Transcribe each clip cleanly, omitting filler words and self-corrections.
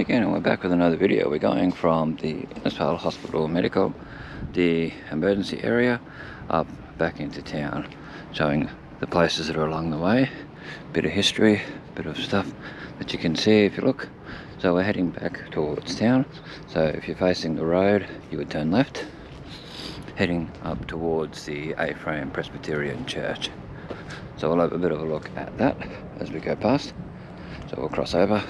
Again, and we're back with another video. We're going from the Innisfail Hospital Medical, the emergency area, up back into town, showing the places that are along the way, bit of history, bit of stuff that you can see if you look. So we're heading back towards town. So if you're facing the road, you would turn left, heading up towards the A-frame Presbyterian Church. So we'll have a bit of a look at that as we go past. So we'll cross over.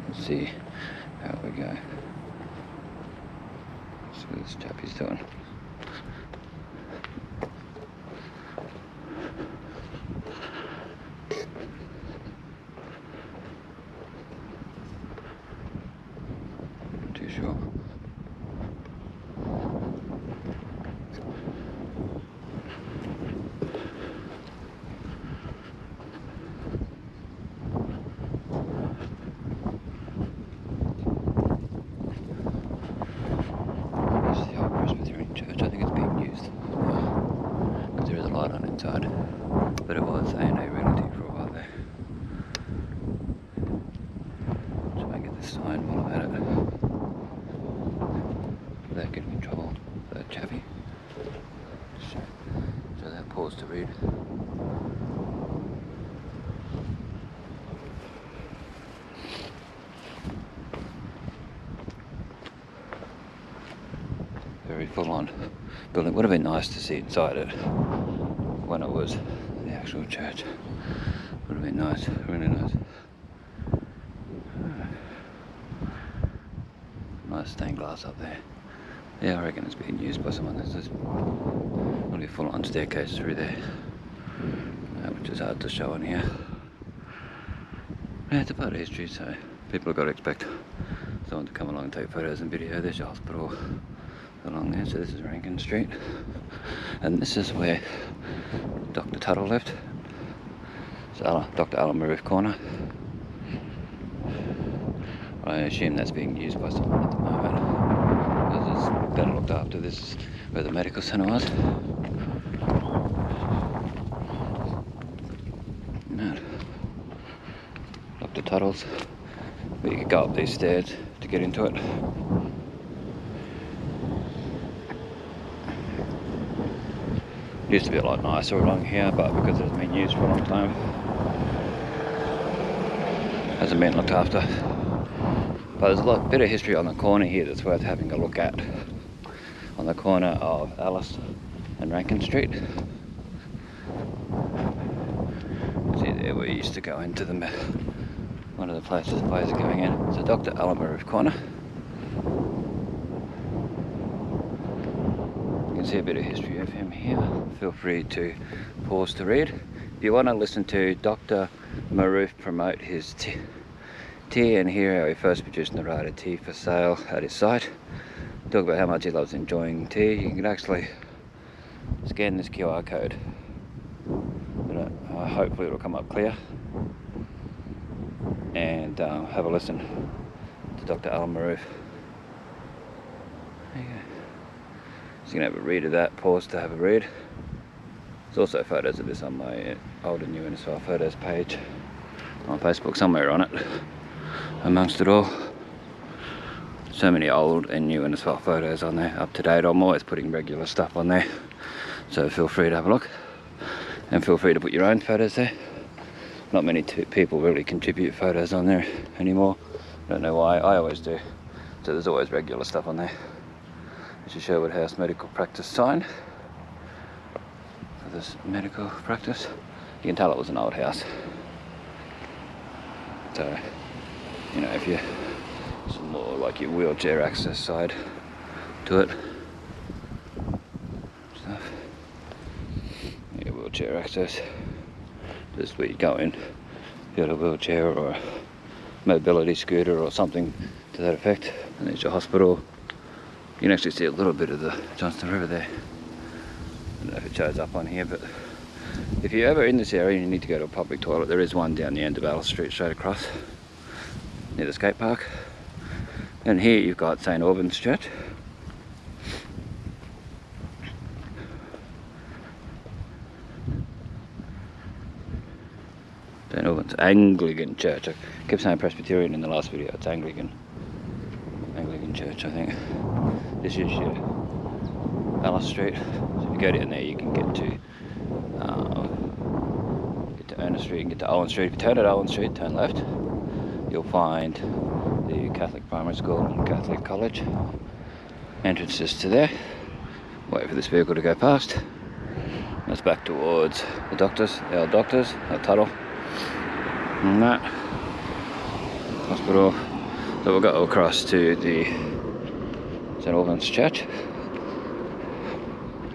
Let's see how we go. See what this chappie's doing. Not too sure. But it was An Realty for a while there. Try and get this sign while I'm at it. Without getting in trouble for that chappie. So that pause to read. Very full on building. Would have been nice to see inside it when it was the actual church. Would have been nice, really nice. Nice stained glass up there. Yeah, I reckon it's being used by someone. There's really a full on staircase through there, which is hard to show on here. Yeah, it's a part of history, so people have got to expect someone to come along and take photos and video. There's your hospital along there, so this is Rankin Street. And this is where Dr. Tuttle lived. So Dr. Alan Maroof Corner. I assume that's being used by someone at the moment, because it's better looked after. This is where the medical centre was. And Dr. Tuttle's. But you could go up these stairs to get into it. Used to be a lot nicer along here, but because it's been used for a long time, hasn't been looked after. But there's a bit of history on the corner here that's worth having a look at. On the corner of Alice and Rankin Street. See there, we used to go into one of the places players are going in. So Dr. Alan Maroof Corner. See a bit of history of him here. Feel free to pause to read. If you want to listen to Dr. Maroof promote his tea and hear how he first produced Narada tea for sale at his site, talk about how much he loves enjoying tea, you can actually scan this QR code. Hopefully it'll come up clear. And have a listen to Dr. Alan Maroof. There you go. So you can have a read of that, pause to have a read. There's also photos of this on my old and new Innisfail photos page on Facebook, somewhere on it, amongst it all. So many old and new Innisfail photos on there, up to date. I'm always putting regular stuff on there, so feel free to have a look. And feel free to put your own photos there. Not many people really contribute photos on there anymore. Don't know why, I always do. So there's always regular stuff on there. This is Sherwood House Medical Practice sign for this medical practice. You can tell it was an old house. So, you know, if you, it's more like your wheelchair access side to it. Stuff. Yeah, wheelchair access. This is where you go in. If you got a wheelchair or a mobility scooter or something to that effect. And there's your hospital. You can actually see a little bit of the Johnston River there. I don't know if it shows up on here, but if you're ever in this area and you need to go to a public toilet, there is one down the end of Alice Street straight across, near the skate park. And here you've got St. Albans Church. St Albans Anglican Church. I kept saying Presbyterian in the last video. It's Anglican Church, I think. This is your Alice Street. So if you go down there, you can get to Ernest Street and get to Owen Street. If you turn at Owen Street, turn left, you'll find the Catholic Primary School and Catholic College. Entrances to there. Wait for this vehicle to go past. That's back towards the doctors, our Tuttle, and that hospital. So we'll go across to the St Albans Church.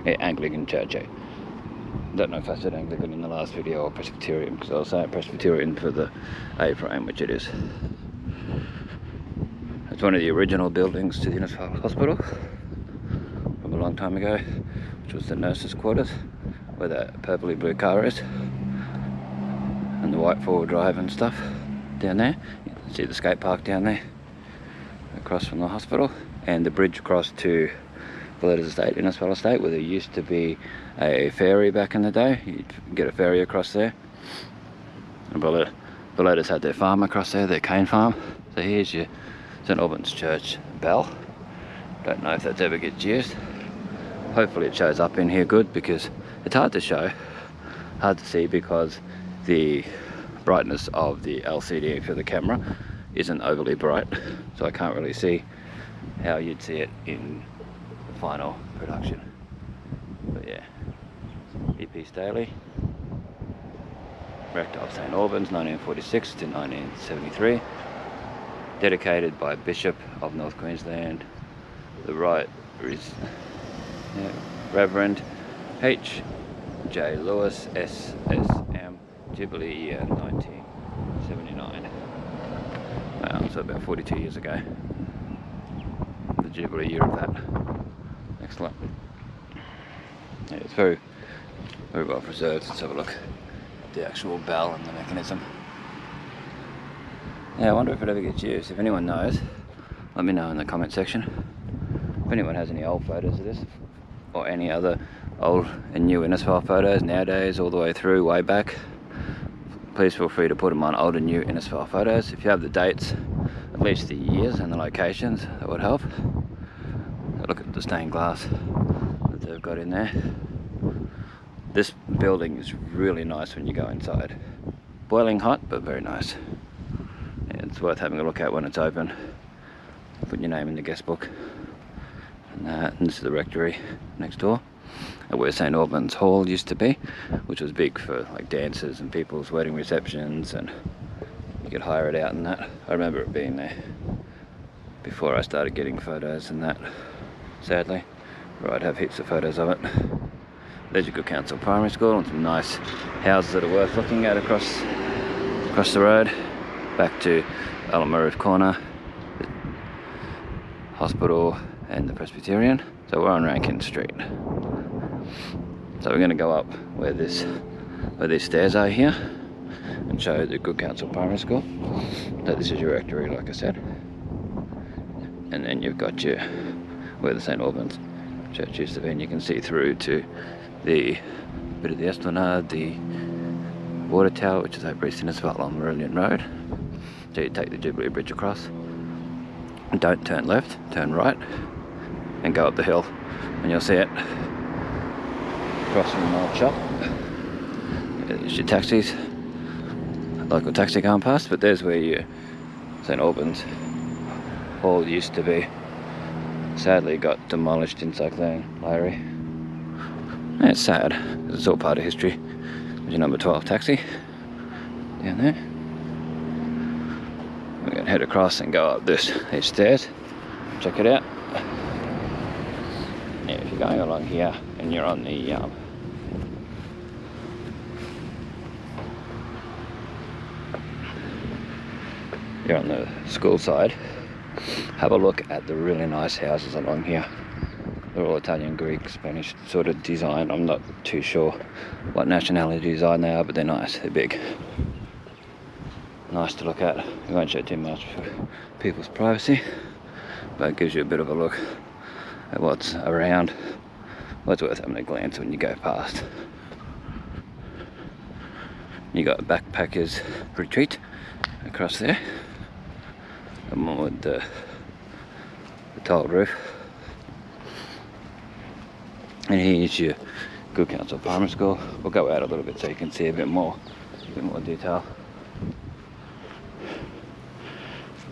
Yeah, Anglican Church. Don't know if I said Anglican in the last video or Presbyterian, because I was saying Presbyterian for the A-frame, which it is. It's one of the original buildings to the Innisfail Hospital from a long time ago, which was the nurses' quarters, where that purpley blue car is, and the white four-wheel drive and stuff down there. You can see the skate park down there, across from the hospital, and the bridge across to Bluebird Estate, Innisfail Estate, where there used to be a ferry back in the day. You'd get a ferry across there. And Bluebird had their farm across there, their cane farm. So here's your St Albans Church bell. Don't know if that's ever gets used. Hopefully it shows up in here good, because it's hard to show, hard to see, because the brightness of the LCD for the camera isn't overly bright, so I can't really see how you'd see it in the final production. But yeah, EP Staley, Rector of St Albans, 1946 to 1973, dedicated by Bishop of North Queensland, the Right Reverend H.J. Lewis, SSM, Jubilee year 1979. Wow, so about 42 years ago. The Jubilee year of that. Excellent. Yeah, it's very well preserved. Let's have a look at the actual bell and the mechanism. Yeah, I wonder if it ever gets used. If anyone knows, let me know in the comment section. If anyone has any old photos of this, or any other old and new Innisfail photos nowadays, all the way through, way back, please feel free to put them on old and new Innisfail photos. If you have the dates, at least the years and the locations, that would help. Look at the stained glass that they've got in there. This building is really nice when you go inside. Boiling hot, but very nice. Yeah, it's worth having a look at when it's open. Put your name in the guest book. And this is the rectory next door, where St Albans Hall used to be, which was big for like dances and people's wedding receptions, and you could hire it out and that. I remember it being there before I started getting photos and that, sadly, where I'd have heaps of photos of it. There's your Good Counsel Primary School, and some nice houses that are worth looking at across the road. Back to Alamaroof Corner, the hospital and the Presbyterian. So we're on Rankin Street. So we're going to go up where these stairs are here, and show the Good Counsel Primary School. So this is your rectory, like I said, and then you've got your where the St Albans Church used to be, and you can see through to the bit of the Esplanade, the water tower, which is over East Innisfail on Marillion Road. So you take the Jubilee Bridge across, and don't turn left, turn right, and go up the hill, and you'll see it across from the old shop. There's your taxis, local taxi going past, but there's where your St Albans Hall used to be. Sadly got demolished in Cyclone Larry. Yeah, it's sad, because it's all part of history. There's your number 12 taxi down there. We're going to head across and go up these stairs. Check it out. Yeah, if you're going along here and you're on the you're on the school side, have a look at the really nice houses along here. They're all Italian, Greek, Spanish sort of design. I'm not too sure what nationality design they are, but they're nice, they're big. Nice to look at. We won't show too much for people's privacy, but it gives you a bit of a look at what's around. What's worth having a glance when you go past. You got a backpackers retreat across there, and one with the tiled roof. And here's your Good Counsel Primary School. We'll go out a little bit so you can see a bit more detail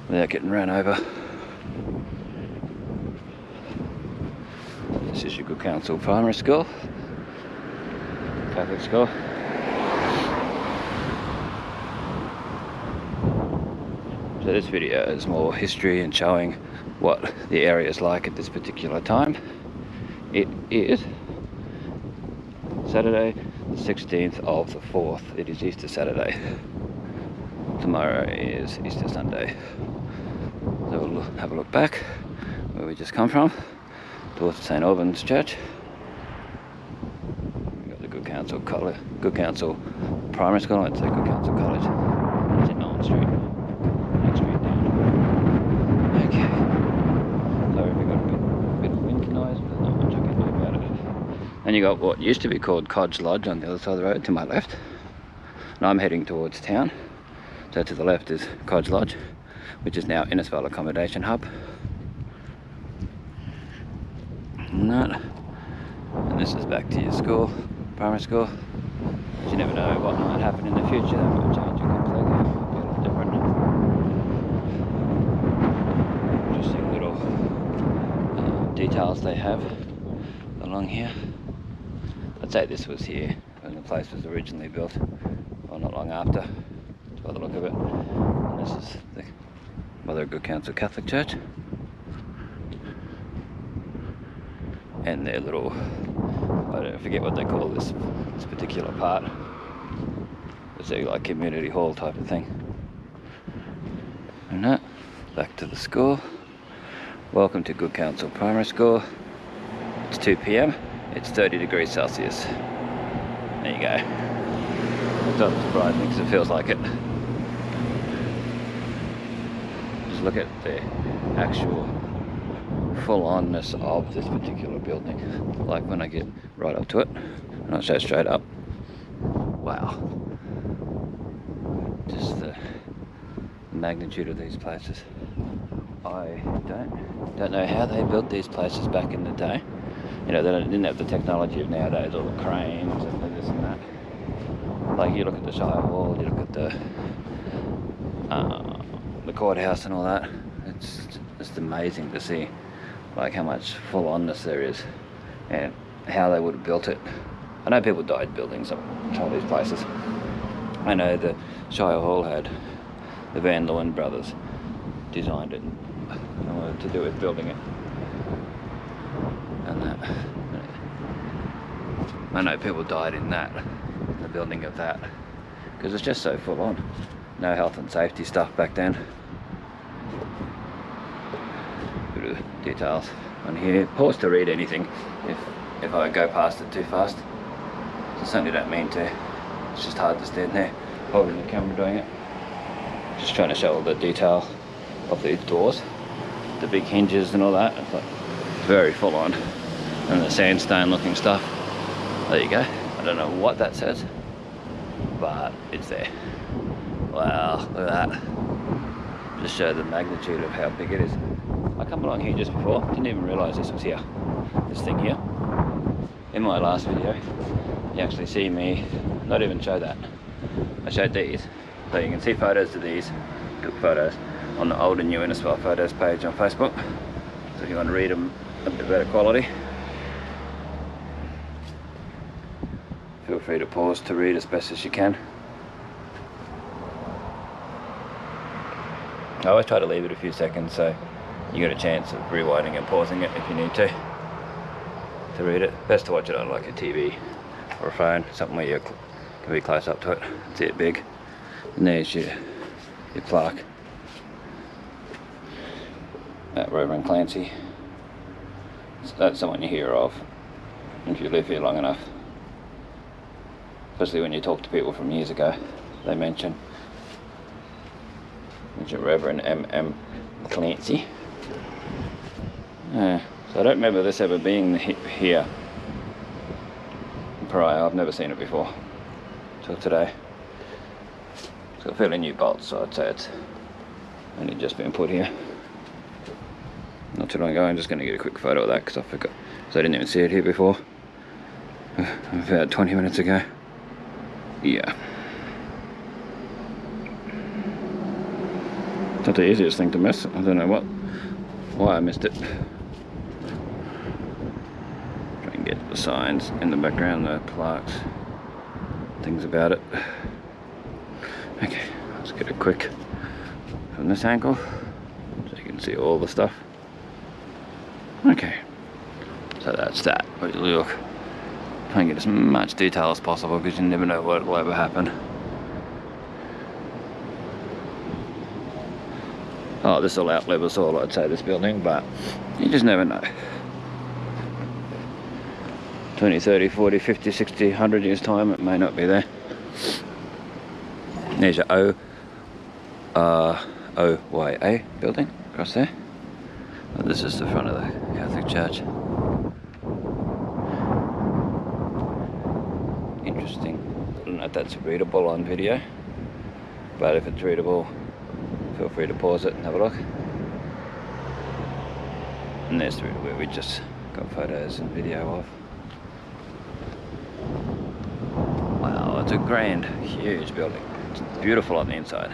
without getting ran over. This is your Good Counsel Primary School, Catholic school. So this video is more history and showing what the area is like at this particular time. It is Saturday the 16th of the 4th. It is Easter Saturday. Tomorrow is Easter Sunday. So we'll have a look back where we just come from, towards St. Albans Church. We've got the Good Counsel College, Good Counsel Primary School. I'd say Good Counsel College. It's in Nolan Street. Next street down. Okay. Sorry if we got a bit of wind noise, but there's not much I can do about it. And you got what used to be called Codge Lodge on the other side of the road to my left. And I'm heading towards town. So to the left is Codge Lodge, which is now Innisfail Accommodation Hub. And this is back to your school, primary school. You never know what might happen in the future. That might change it completely. It might be a lot different. Interesting little details they have along here. I'd say this was here when the place was originally built, or not long after, by the look of it. And this is the Mother of Good Counsel Catholic Church. And their little, I forget what they call this particular part. It's a like community hall type of thing. And that, back to the school. Welcome to Good Counsel Primary School. It's 2 p.m. It's 30 degrees Celsius. There you go. It doesn't surprise me because it feels like it. Just look at the actual full-onness of this particular building. Like when I get right up to it, and I'll show straight up. Wow. Just the magnitude of these places. I don't know how they built these places back in the day. You know, they didn't have the technology of nowadays, all the cranes and this and that. Like you look at the Shire Hall, you look at the courthouse and all that. It's just amazing to see like how much full-onness there is and how they would have built it. I know people died building some of these places. I know the Shire Hall had the Van Leeuwen brothers designed it and wanted to do with building it. And that, I know people died in that, the building of that, because it's just so full on. No health and safety stuff back then. Bit of details on here. Pause to read anything if I go past it too fast. I certainly don't mean to. It's just hard to stand there holding the camera doing it. Just trying to show all the detail of these doors, the big hinges and all that. It's like very full on. And the sandstone looking stuff. There you go. I don't know what that says, but it's there. Wow, look at that. Just show the magnitude of how big it is. I come along here just before, didn't even realise this was here. This thing here. In my last video, you actually see me not even show that. I showed these. So you can see photos of these, took photos on the old and new Innisfail photos page on Facebook. So if you want to read them a bit better quality, feel free to pause to read as best as you can. I always try to leave it a few seconds so you get a chance of rewinding and pausing it if you need to read it. Best to watch it on like a TV or a phone, something where you can be close up to it, see it big. And there's your plaque at Reverend Clancy. So that's someone you hear of if you live here long enough. Especially when you talk to people from years ago, they mention Reverend M.M. Clancy. So I don't remember this ever being here prior. I've never seen it before till today. It's got fairly new bolts, so I'd say it's only just been put here. Not too long ago. I'm just going to get a quick photo of that because I forgot. So I didn't even see it here before. About 20 minutes ago. Yeah. It's not the easiest thing to miss. I don't know why I missed it. Try and get the signs in the background, the plaques, things about it. Okay, let's get a quick from this angle so you can see all the stuff. Okay, so that's that. Look, try and get as much detail as possible because you never know what will ever happen. Oh, this will outlive us all, I'd say, this building, but you just never know. 20, 30, 40, 50, 60, 100 years time, it may not be there. There's your OYA building across there. Oh, this is the front of the Catholic Church. Interesting. I don't know if that's readable on video, but if it's readable, feel free to pause it and have a look. And there's the route where we just got photos and video of. Wow, it's a grand, huge building. It's beautiful on the inside.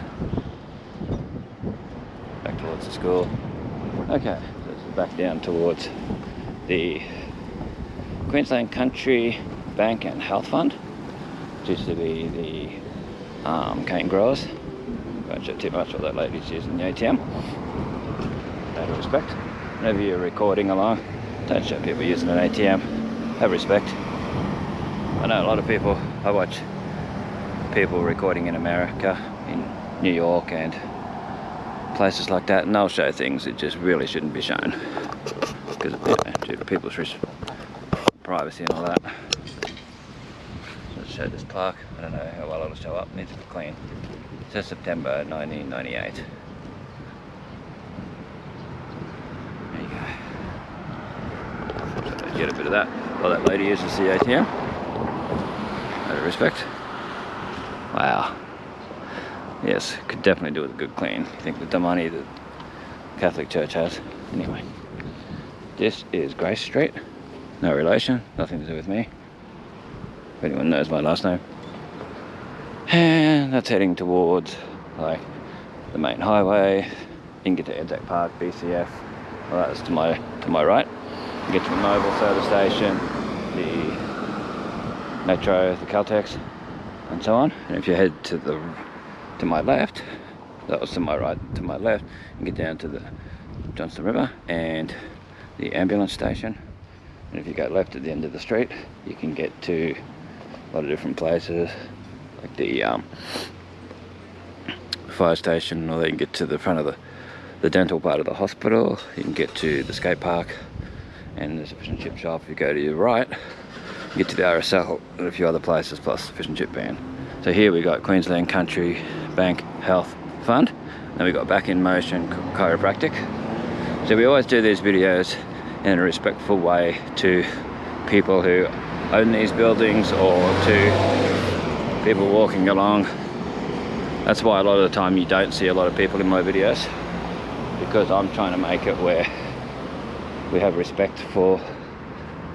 Back towards the school. Okay, so this is back down towards the Queensland Country Bank and Health Fund, which used to be the cane growers. Won't show too much of that lady's using the ATM. Out of respect. Whenever you're recording along, don't show people using an ATM. Have respect. I know a lot of people, I watch people recording in America, in New York and places like that, and they'll show things that just really shouldn't be shown because of, due to people's privacy and all that. Let's show this plaque. I don't know how well it'll show up. Needs to be clean. It says September 1998. There you go. So get a bit of that while that lady uses the ATM. Out of respect. Wow. Yes, could definitely do with a good clean. I think with the money that the Catholic Church has. Anyway, this is Grace Street. No relation, nothing to do with me. If anyone knows my last name. And that's heading towards like the main highway. You can get to Anzac Park, BCF. Well, that's to my right. You get to the Mobile service station, the Metro, the Caltex, and so on. And if you head to my left, that was to my right, to my left, you get down to the Johnston River and the ambulance station. And if you go left at the end of the street, you can get to a lot of different places, like the fire station, or you can get to the front of the dental part of the hospital. You can get to the skate park, and there's a fish and chip shop. If you go to your right, you get to the RSL and a few other places, plus the fish and chip van. So here we got Queensland Country Bank Health Fund. Then we got Back in Motion Chiropractic. So we always do these videos in a respectful way to people who own these buildings or to people walking along. That's why a lot of the time you don't see a lot of people in my videos, because I'm trying to make it where we have respect for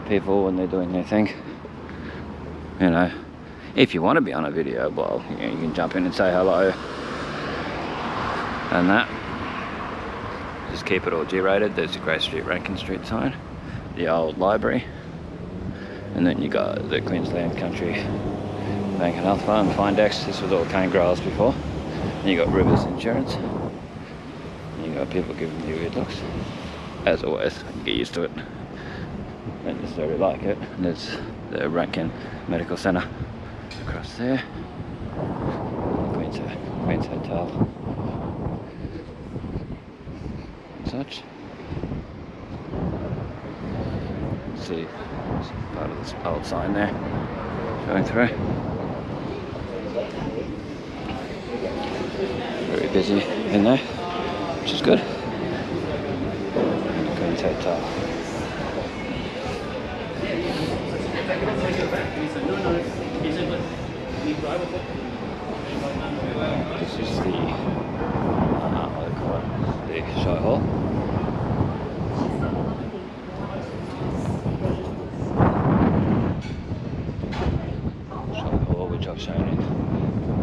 people when they're doing their thing. You know, if you want to be on a video, well, you can jump in and say hello and that. Just keep it all G-rated. There's the Grace Street, Rankin Street sign, the old library, and then you got the Queensland Country Bank and Health Fund, Findex. This was all cane growers before. And you got Rivers Insurance. And you got people giving you weird looks. As always, you get used to it. Don't necessarily like it. And there's the Rankin Medical Centre across there. Queen's Hotel. And such. See part of this old sign there showing through. Very busy in there, which is good. Queen's Hotel.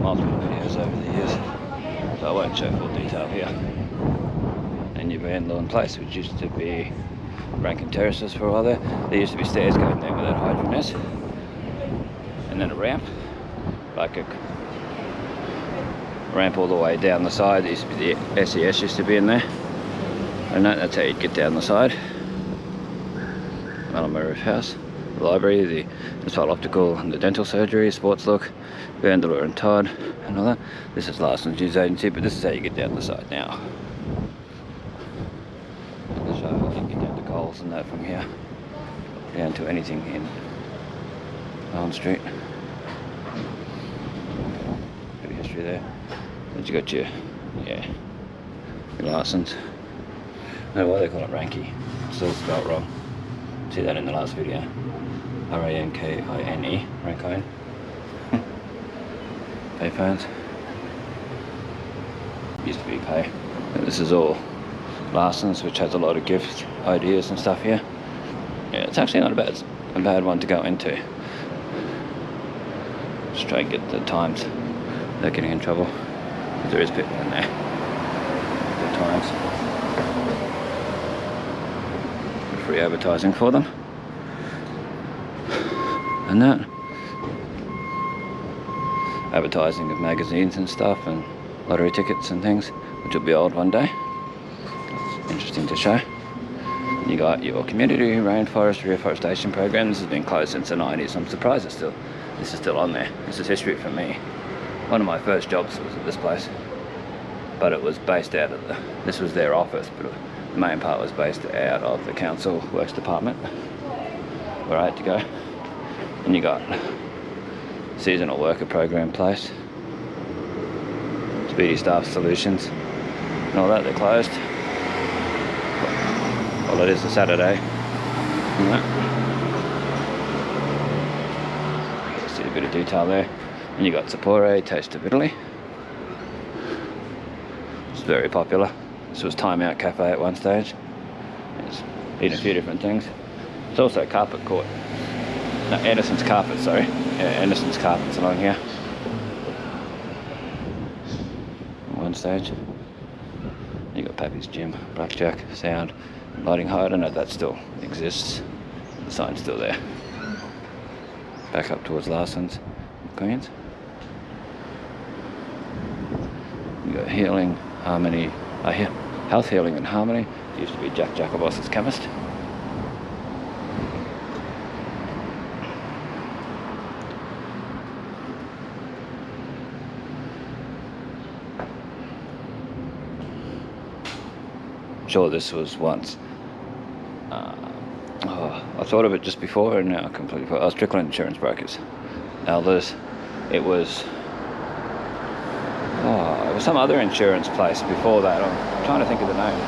multiple videos over the years, so I won't show full detail here. And your Van Lawn Place, which used to be Rankin Terraces for a while there. There used to be stairs going there where that hydrant is, and then a ramp, like a ramp all the way down the side. There used to be the SES used to be in there, and that's how you'd get down the side. My roof house, the library, the Innisfail Optical and the dental surgery, Sports Look, Vandeleur and Todd, and all that. This is Larson's News Agency, but this is how you get down the side now. I'll show you how you get down to Coles and that from here, down to anything in Elm Street. Bit of history there. Then you got your Larson's. I don't know why they call it Ranky. It's all spelled wrong. See that in the last video. R-A-N-K-I-N-E, Rankine. Payphones. Used to be Pay. And this is all Larson's, which has a lot of gift ideas and stuff here. Yeah, it's actually not a bad one to go into. Just try and get the times without getting in trouble. Because there is people in there. The times. Free advertising for them. And that. Advertising of magazines and stuff and lottery tickets and things, which will be old one day. It's interesting to show. You got your community rainforest reforestation program. This has been closed since the 90s. I'm surprised this is still on there. This is history for me. One of my first jobs was at this place, but it was based out of this was their office, but the main part was based out of the council works department where I had to go. And you got seasonal worker program place, Speedy Staff Solutions, and all that. They're closed. Well, it is a Saturday. See a bit of detail there. And you got Sapore, Taste of Italy. It's very popular. This was Time Out Cafe at one stage. It's eaten a few different things. It's also Carpet Court. No, Anderson's Carpet, sorry. Yeah, Anderson's Carpets along here. At one stage. You got Pappy's Gym, Blackjack, Sound, Lighting High. I don't know if that still exists. The sign's still there. Back up towards Larson's, Queens. You got Healing, Harmony, Health, Healing and Harmony. It used to be Jack Jacobos's chemist. I'm sure this was once. I thought of it just before and now I completely forgot. I was Strickland Insurance Brokers. Elders. It was some other insurance place before that. I'm trying to think of the name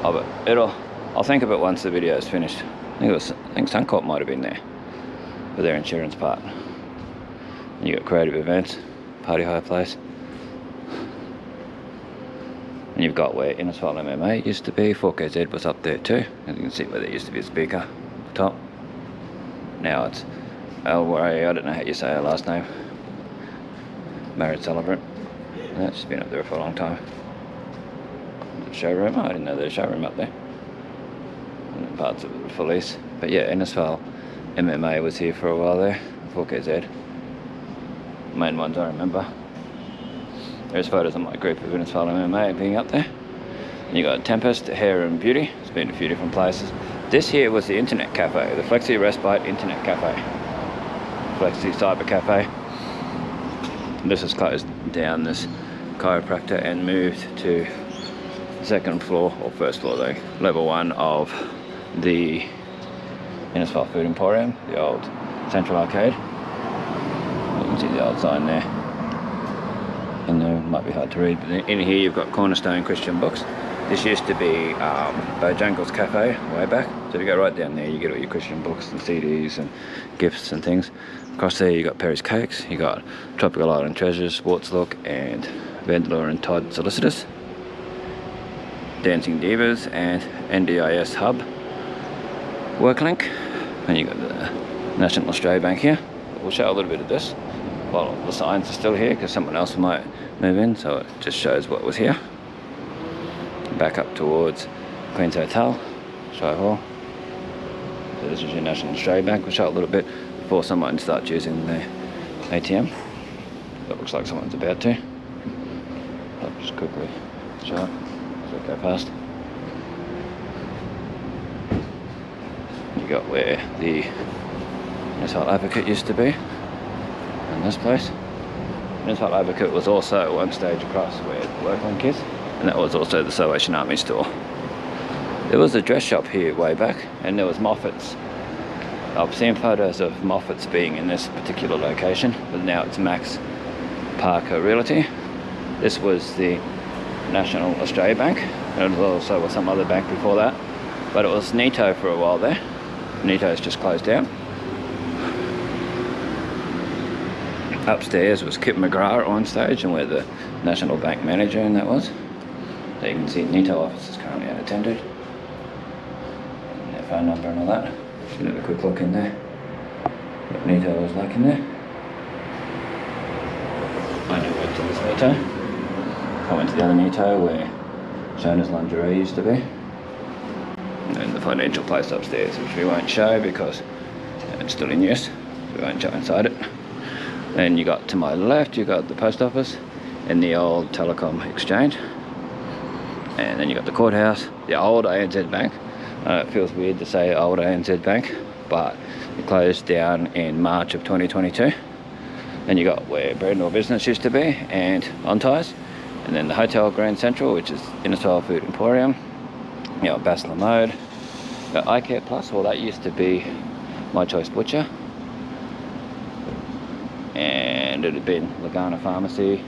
of it. I'll think of it once the video is finished. I think Suncorp might have been there for their insurance part. And you got Creative Events, Party Hire Place. And you've got where Innisfail MMA used to be. 4KZ was up there too. And you can see where there used to be a speaker up top. Now it's Elway, I don't know how you say her last name. Married celebrant. Yeah, she's been up there for a long time. The showroom, I didn't know there's a showroom up there. And then parts of it were for lease. But yeah, Innisfail MMA was here for a while there. 4KZ. Main ones I remember. There's photos of my group of Innisfail MMA being up there. And you got Tempest, Hair and Beauty. It's been a few different places. This here was the Internet Cafe, the Flexi Respite Internet Cafe. Flexi Cyber Cafe. And this has closed down, this chiropractor, and moved to the second floor, or first floor though, level 1 of the Innisfail Food Emporium, the old Central Arcade. You can see the old sign there. And there might be hard to read, but in here you've got Cornerstone Christian Books. This used to be Bojangles Cafe way back. So if you go right down there, you get all your Christian books and CDs and gifts and things. Across there you got Perry's Cakes, you got Tropical Island Treasures, Sports Look, and Vandeleur and Todd Solicitors. Dancing Divas and NDIS Hub. Worklink. And you got the National Australia Bank here. We'll show a little bit of this. Well, the signs are still here because someone else might move in, so it just shows what was here. Back up towards Queen's Hotel, Shire Hall. So this is your National Australia Bank. We'll show it a little bit before someone starts using the ATM. That looks like someone's about to. I'll just quickly show it as I go past. You got where the Innisfail Advocate used to be, and this place. Innisfail Advocate was also one stage across where the Worklink is, and that was also the Salvation Army store. There was a dress shop here way back, and there was Moffat's. I've seen photos of Moffat's being in this particular location, but now it's Max Parker Realty. This was the National Australia Bank, and it also was some other bank before that, but it was Nito for a while there. Nito's just closed down. Upstairs was Kip McGrath on stage, and where the National Bank manager and that was. So you can see Nito office is currently unattended. And their phone number and all that. Just gonna have a quick look in there. What Nito was like in there. I never went to this Nito. I went to the other Nito where Shonna's Lingerie used to be. And then the financial place upstairs, which we won't show because it's still in use. We won't show inside it. Then you got to my left, you got the post office and the old telecom exchange. And then you got the courthouse, the old ANZ Bank. It feels weird to say old ANZ Bank, but it closed down in March of 2022. And you got where Brandon Business used to be, and On Ties. And then the Hotel Grand Central, which is Innisfail Food Emporium. You know, Basler Mode. Got iCare Plus, well that used to be My Choice Butcher. And it had been Lagana Pharmacy.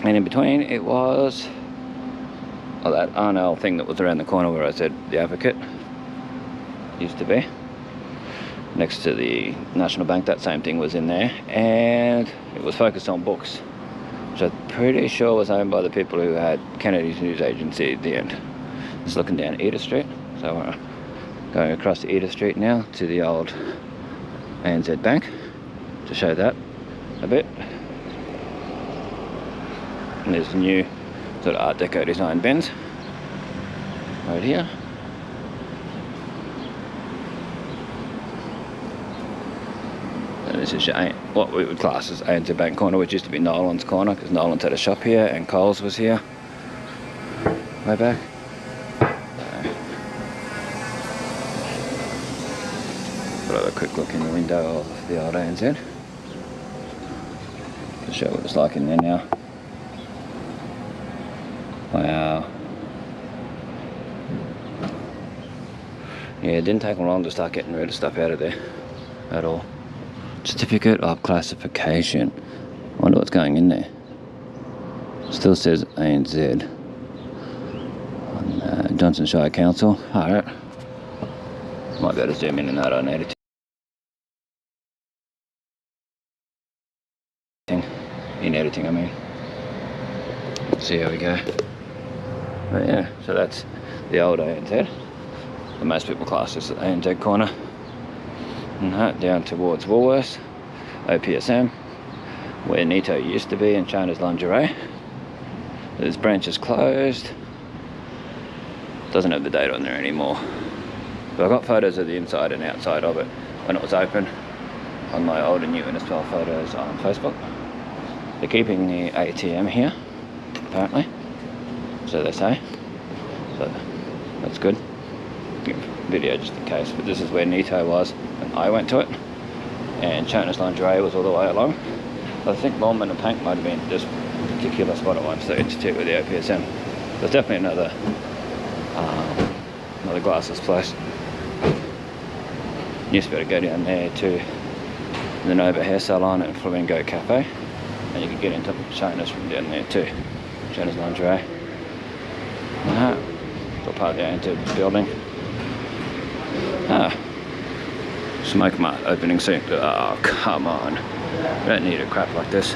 And in between it was that RNL thing that was around the corner where I said the Advocate used to be. Next to the National Bank, that same thing was in there. And it was focused on books, which I'm pretty sure was owned by the people who had Kennedy's News Agency at the end. Just looking down Edith Street. So we're going across to Edith Street now to the old ANZ Bank to show that a bit. And there's a new sort of Art Deco design bins right here. And this is what we would class as ANZ Bank Corner, which used to be Nolan's Corner because Nolan's had a shop here and Coles was here way back. Got a quick look in the window of the old ANZ to show what it's like in there now. Wow. Yeah, it didn't take long to start getting rid of stuff out of there at all. Certificate of classification. I wonder what's going in there. Still says ANZ. Johnson Shire Council. Alright. Might be able to zoom in and out on editing. In editing, I mean. Let's see how we go. But yeah, so that's the old ANZ. And most people class this as ANZ Corner. And that down towards Woolworths, OPSM, where Nito used to be, and Shonna's Lingerie. This branch is closed. Doesn't have the date on there anymore. But I've got photos of the inside and outside of it when it was open on my old and new Innisfail photos on Facebook. They're keeping the ATM here, apparently. So they say. So that's good. Video just in case, but this is where Nito was and I went to it, and Shonna's Lingerie was all the way along. I think Longman and Pank might have been this particular spot at one stage too with the OPSM. There's definitely another glasses place. You just better go down there to the Nova Hair Salon and Flamingo Cafe, and you can get into Shonna's from down there too. Shonna's Lingerie. Still part of the ANZ building. Smoke Mart opening soon. Oh, come on. We don't need a crap like this.